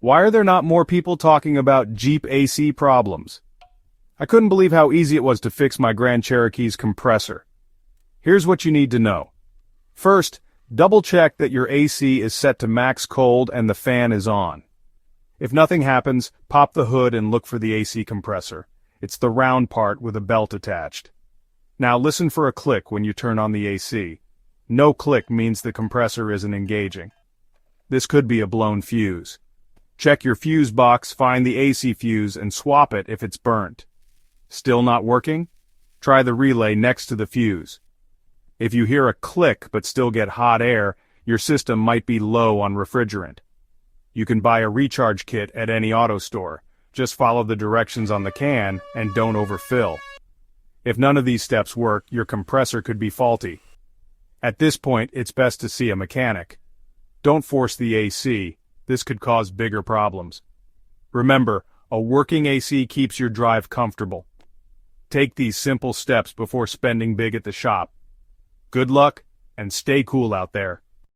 Why are there not more people talking about Jeep AC problems? I couldn't believe how easy it was to fix my Grand Cherokee's compressor. Here's what you need to know. First, double-check that your AC is set to max cold and the fan is on. If nothing happens, pop the hood and look for the AC compressor. It's the round part with a belt attached. Now listen for a click when you turn on the AC. No click means the compressor isn't engaging. This could be a blown fuse. Check your fuse box, find the AC fuse, and swap it if it's burnt. Still not working? Try the relay next to the fuse. If you hear a click but still get hot air, your system might be low on refrigerant. You can buy a recharge kit at any auto store. Just follow the directions on the can and don't overfill. If none of these steps work, your compressor could be faulty. At this point, it's best to see a mechanic. Don't force the AC. This could cause bigger problems. Remember, a working AC keeps your drive comfortable. Take these simple steps before spending big at the shop. Good luck, and stay cool out there.